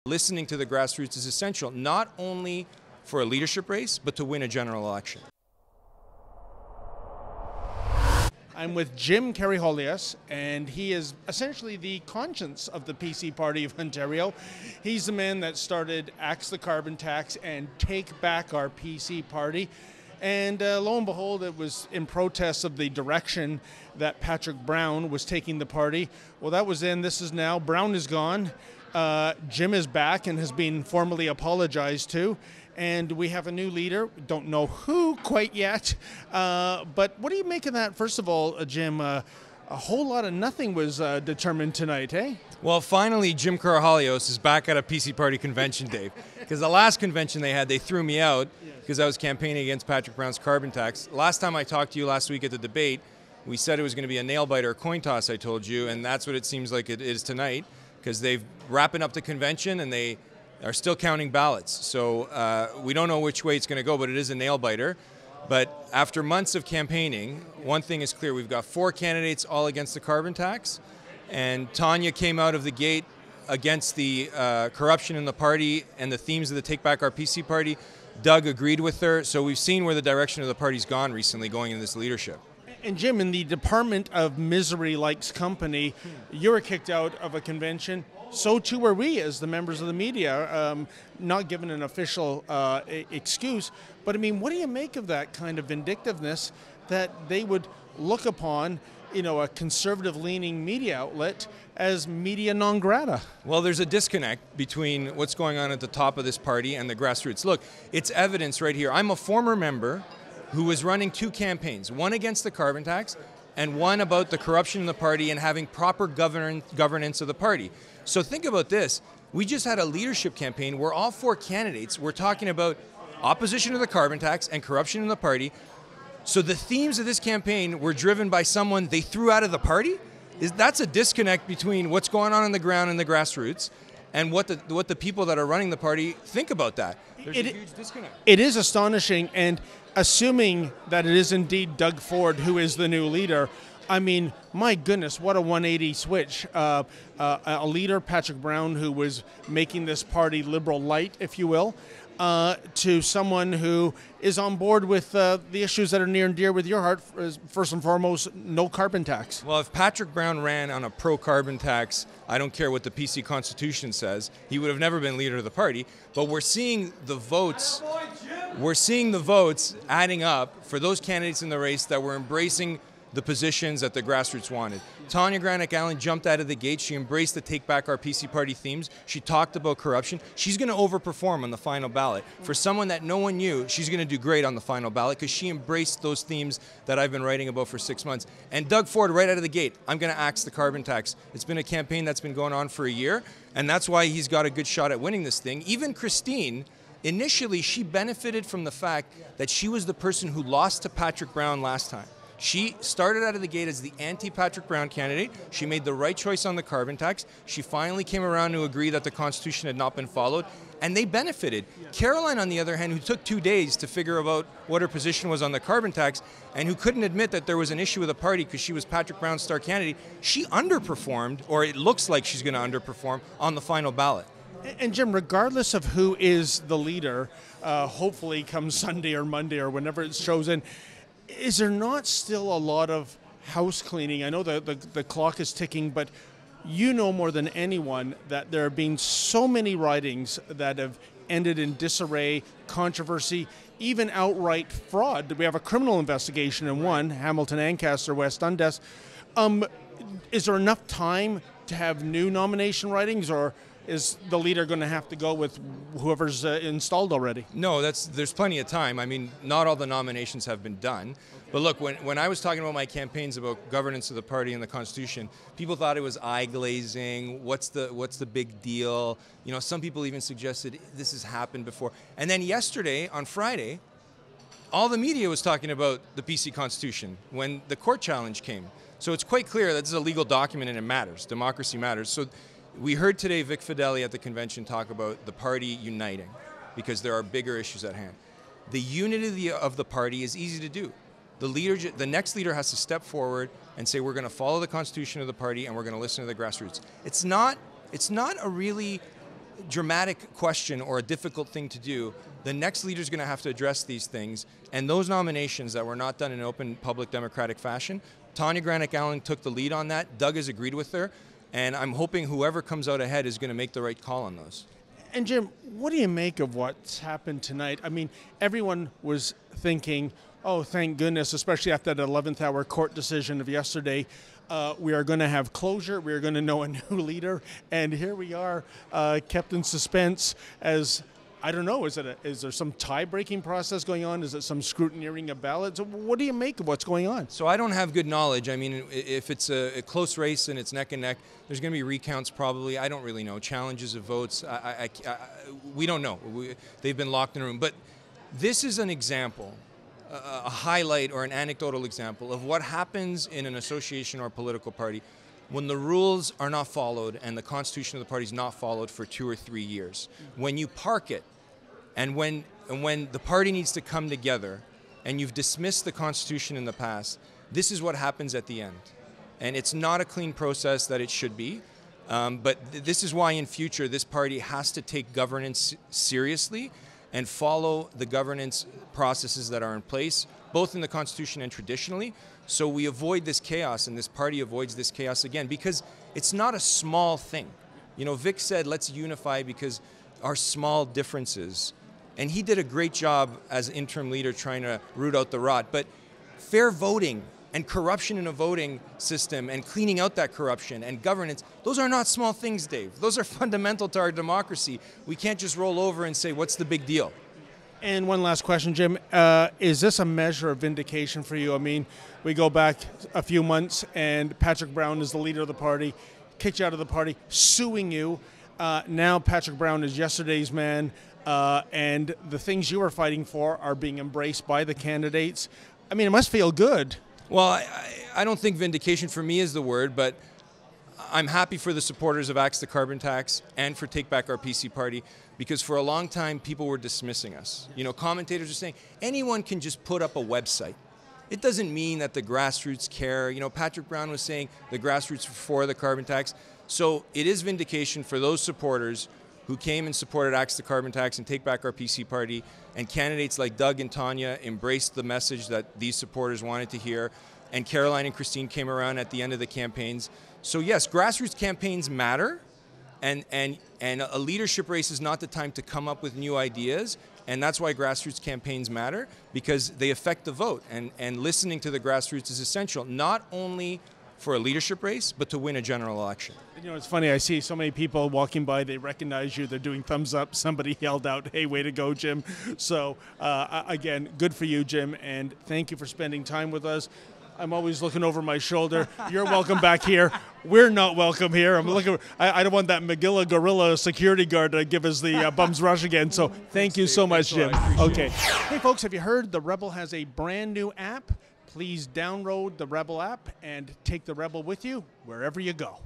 Listening to the grassroots is essential, not only for a leadership race, but to win a general election. I'm with Jim Karahalios, and he is essentially the conscience of the PC Party of Ontario. He's the man that started Axe the Carbon Tax and Take Back Our PC Party. And lo and behold, it was in protest of the direction that Patrick Brown was taking the party. Well, that was then, this is now. Brown is gone. Jim is back and has been formally apologized to. And we have a new leader. Don't know who quite yet. But what do you make of that? First of all, Jim, a whole lot of nothing was determined tonight, eh? Well, finally, Jim Karahalios is back at a PC Party convention, Dave. Because the last convention they had, they threw me out because I was campaigning against Patrick Brown's carbon tax. Last time I talked to you last week at the debate, we said it was going to be a nail-biter, a coin toss, I told you, and that's what it seems like it is tonight, because they've wrapping up the convention and they are still counting ballots. So we don't know which way it's going to go, but it is a nail-biter. But after months of campaigning, one thing is clear. We've got 4 candidates all against the carbon tax. And Tanya came out of the gate against the corruption in the party and the themes of the Take Back Our PC Party. Doug agreed with her. So we've seen where the direction of the party's gone recently going in this leadership. And Jim, in the Department of Misery Likes Company, you were kicked out of a convention. So too were we as the members of the media, not given an official excuse. But I mean, what do you make of that kind of vindictiveness that they would look upon, you know, a conservative-leaning media outlet as media non grata? Well, there's a disconnect between what's going on at the top of this party and the grassroots. Look, it's evidence right here. I'm a former member who was running 2 campaigns, one against the carbon tax and one about the corruption in the party and having proper governance of the party. So think about this. We just had a leadership campaign where all 4 candidates were talking about opposition to the carbon tax and corruption in the party. So the themes of this campaign were driven by someone they threw out of the party? That's a disconnect between what's going on the ground and the grassroots and what the people that are running the party think about that. There's a huge disconnect. It is astonishing, and assuming that it is indeed Doug Ford who is the new leader, I mean, my goodness, what a 180 switch. A leader, Patrick Brown, who was making this party liberal light, if you will, to someone who is on board with the issues that are near and dear with your heart, first and foremost, no carbon tax. Well, if Patrick Brown ran on a pro-carbon tax, I don't care what the PC Constitution says, he would have never been leader of the party. But we're seeing the votes, adding up for those candidates in the race that were embracing the positions that the grassroots wanted. Tanya Granick-Allen jumped out of the gate. She embraced the Take Back Our PC Party themes. She talked about corruption. She's going to overperform on the final ballot. For someone that no one knew, she's going to do great on the final ballot because she embraced those themes that I've been writing about for 6 months. And Doug Ford, right out of the gate, I'm going to axe the carbon tax. It's been a campaign that's been going on for a year, and that's why he's got a good shot at winning this thing. Even Christine, initially, she benefited from the fact that she was the person who lost to Patrick Brown last time. She started out of the gate as the anti-Patrick Brown candidate. She made the right choice on the carbon tax. She finally came around to agree that the Constitution had not been followed, and they benefited. Caroline, on the other hand, who took 2 days to figure out what her position was on the carbon tax, and who couldn't admit that there was an issue with the party because she was Patrick Brown's star candidate, she underperformed, or it looks like she's going to underperform, on the final ballot. And Jim, regardless of who is the leader, hopefully come Sunday or Monday or whenever it's chosen, is there not still a lot of house cleaning? I know the clock is ticking, but you know more than anyone that there have been so many ridings that have ended in disarray, controversy, even outright fraud. We have a criminal investigation in one, Hamilton, Ancaster, West Dundas. Is there enough time to have new nomination ridings, or is the leader going to have to go with whoever's installed already? No, there's plenty of time. I mean, not all the nominations have been done. But look, when I was talking about my campaigns about governance of the party and the Constitution, people thought it was eye-glazing. What's the big deal? You know, some people even suggested this has happened before. And then yesterday, on Friday, all the media was talking about the PC Constitution when the court challenge came. So it's quite clear that this is a legal document and it matters. Democracy matters. So we heard today Vic Fideli at the convention talk about the party uniting because there are bigger issues at hand. The unity of the party is easy to do. The next leader has to step forward and say, we're going to follow the Constitution of the party and we're going to listen to the grassroots. It's not a really dramatic question or a difficult thing to do, the next leader is going to have to address these things. And those nominations that were not done in an open, public, democratic fashion, Tanya Granick-Allen took the lead on that. Doug has agreed with her. And I'm hoping whoever comes out ahead is going to make the right call on those. And Jim, what do you make of what's happened tonight? I mean, everyone was thinking, oh, thank goodness, especially after that 11th hour court decision of yesterday, we are going to have closure, we are going to know a new leader, and here we are, kept in suspense as, I don't know, is there some tie-breaking process going on? Is it some scrutineering of ballots? What do you make of what's going on? So I don't have good knowledge. I mean, if it's a close race and it's neck and neck, there's going to be recounts probably. I don't really know. Challenges of votes. We don't know. They've been locked in a room. But this is an example, a highlight or an anecdotal example of what happens in an association or a political party when the rules are not followed and the constitution of the party is not followed for 2 or 3 years. When you park it, and when the party needs to come together, and you've dismissed the constitution in the past, this is what happens at the end. And it's not a clean process that it should be, but this is why in future this party has to take governance seriously and follow the governance processes that are in place, both in the constitution and traditionally, so we avoid this chaos and this party avoids this chaos again, because it's not a small thing. You know, Vic said, let's unify because our small differences. And he did a great job as interim leader trying to root out the rot. But fair voting and corruption in a voting system and cleaning out that corruption and governance, those are not small things, Dave. Those are fundamental to our democracy. We can't just roll over and say, what's the big deal? And one last question, Jim. Is this a measure of vindication for you? I mean, we go back a few months and Patrick Brown is the leader of the party, kicked you out of the party, suing you. Now Patrick Brown is yesterday's man, and the things you are fighting for are being embraced by the candidates. I mean, it must feel good. Well, I don't think vindication for me is the word, but I'm happy for the supporters of Axe the Carbon Tax and for Take Back Our PC Party, because for a long time people were dismissing us. You know, commentators are saying anyone can just put up a website. It doesn't mean that the grassroots care. You know, Patrick Brown was saying the grassroots were for the carbon tax. So it is vindication for those supporters who came and supported Axe the Carbon Tax and Take Back Our PC Party, and candidates like Doug and Tanya embraced the message that these supporters wanted to hear, and Caroline and Christine came around at the end of the campaigns. So yes, grassroots campaigns matter, and a leadership race is not the time to come up with new ideas, and that's why grassroots campaigns matter, because they affect the vote, and listening to the grassroots is essential, not only for a leadership race, but to win a general election. You know, it's funny, I see so many people walking by, they recognize you, they're doing thumbs up, somebody yelled out, hey, way to go, Jim. So, again, good for you, Jim, and thank you for spending time with us. I'm always looking over my shoulder. You're welcome back here. We're not welcome here. I'm looking. I don't want that McGilla gorilla security guard to give us the bums rush again. So thank you so much, Jim. Okay. Hey, folks, have you heard the Rebel has a brand new app? Please download the Rebel app and take the Rebel with you wherever you go.